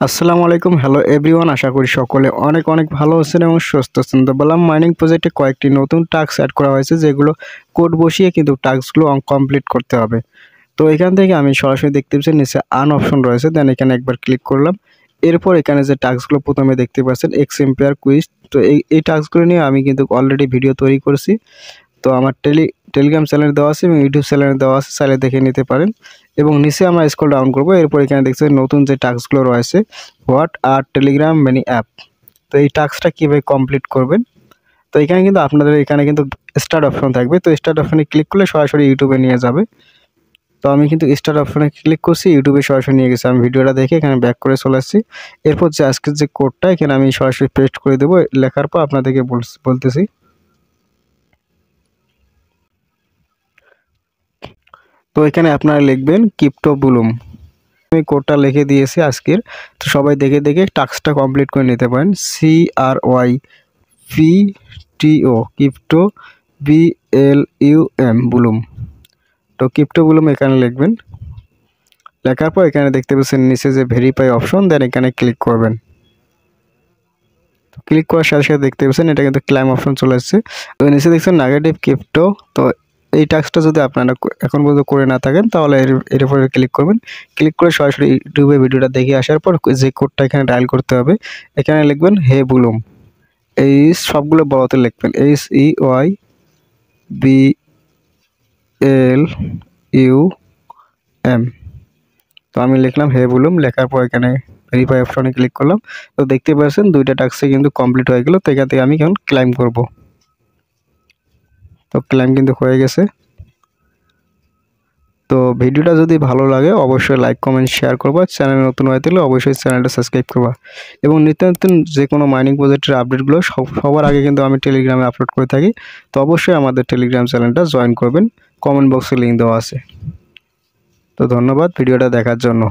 আসসালামু আলাইকুম, hello everyone. আশা করি সকলে অনেক অনেক ভালো আছেন এবং সুস্থ আছেন। তো বললাম মাইনিং প্রজেক্টে কয়েকটি নতুন টাস্ক অ্যাড করা হয়েছে, যেগুলো কোড বসিয়ে কিন্তু টাস্কগুলো কমপ্লিট করতে হবে। তো এখান থেকে আমি সরাসরি দেখতে পাচ্ছি নিচে আন অপশন রয়েছে, দেন এখানে একবার ক্লিক করলাম। এরপর এখানে যে টাস্কগুলো প্রথমে দেখতে পাচ্ছেন এক্স এম্পিয়ার কুইজ, তো এই টাস্কগুলো নিয়ে আমি কিন্তু অলরেডি ভিডিও তৈরি করেছি। তো আমার টেলিগ্রাম চ্যানেল দেওয়া আছে এবং ইউটিউব চ্যানেল দেওয়া আছে, চাইলে দেখে নিতে পারেন। এবং নিচে আমরা স্ক্রল ডাউন করব, এরপর এখানে দেখছেন নতুন যে টাস্কগুলো রয়েছে, what are Telegram mini app. তো এই টাস্কটা কীভাবে কমপ্লিট করবেন, তো এখানে কিন্তু আপনাদের এখানে কিন্তু স্টার্ট অপশন থাকবে। তো স্টার্ট অপশনে ক্লিক করলে সরাসরি ইউটিউবে নিয়ে যাবে। তো আমি কিন্তু স্টার্ট অপশনে ক্লিক করছি, ইউটিউবে সরাসরি নিয়ে গেছে। আমি ভিডিওটা দেখে এখানে ব্যাক করে চলে আসছি। এরপর যে আজকের যে কোডটা এখানে আমি সরাসরি পেস্ট করে দেবো, লেখার পর আপনাদেরকে বলতেছি। তো এখানে আপনারা লিখবেন ক্রিপ্টো বুলুম। আমি কোডটা লিখে দিয়েছি আজকের। তো সবাই দেখে দেখে টাস্কটা কমপ্লিট করে নিতে পারেন। CRYPTO crypto BLUM Blum. তো ক্রিপ্টো বুলুম এখানে লিখবেন। লেখার পর এখানে দেখতে পাচ্ছেন নিচে যে ভেরিফাই অপশন, দেন এখানে ক্লিক করবেন। ক্লিক করার সাথে সাথে দেখতে পাচ্ছেন এটা কিন্তু ক্লাইম অপশন চলে আসছে। তো নিচে দেখছেন নেগেটিভ ক্রিপ্টো। তো এই টাস্কটা যদি আপনারা এখন পর্যন্ত করে না থাকেন তাহলে এর উপরে ক্লিক করবেন। ক্লিক করে সরাসরি ইউটিউবে ভিডিওটা দেখে আসার পর যে কোডটা এখানে ডায়াল করতে হবে, এখানে লিখবেন হে বুলুম। এই সবগুলো বড়তে লিখবেন HEYBLUM। তো আমি লিখলাম হে বুলুম, লেখার পর এখানে ভেরিফাই অপশনে ক্লিক করলাম। তো দেখতে পাচ্ছেন দুইটা টাস্কে কিন্তু কমপ্লিট হয়ে গেল। তো এখান থেকে আমি এখন ক্লাইম করব। তো ক্লাইম কিন্তু হয়ে গেছে। তো ভিডিওটা যদি ভালো লাগে অবশ্যই লাইক কমেন্ট শেয়ার করবা। চ্যানেল নতুন হয়ে থাকলে অবশ্যই চ্যানেলটা সাবস্ক্রাইব করবা। এবং নিত্য নতুন যে কোনো মাইনিং প্রজেক্টের আপডেটগুলো সবার আগে কিন্তু আমি টেলিগ্রামে আপলোড করে থাকি। তো অবশ্যই আমাদের টেলিগ্রাম চ্যানেলটা জয়েন করবেন, কমেন্ট বক্সে লিঙ্ক দেওয়া আছে। তো ধন্যবাদ ভিডিওটা দেখার জন্য।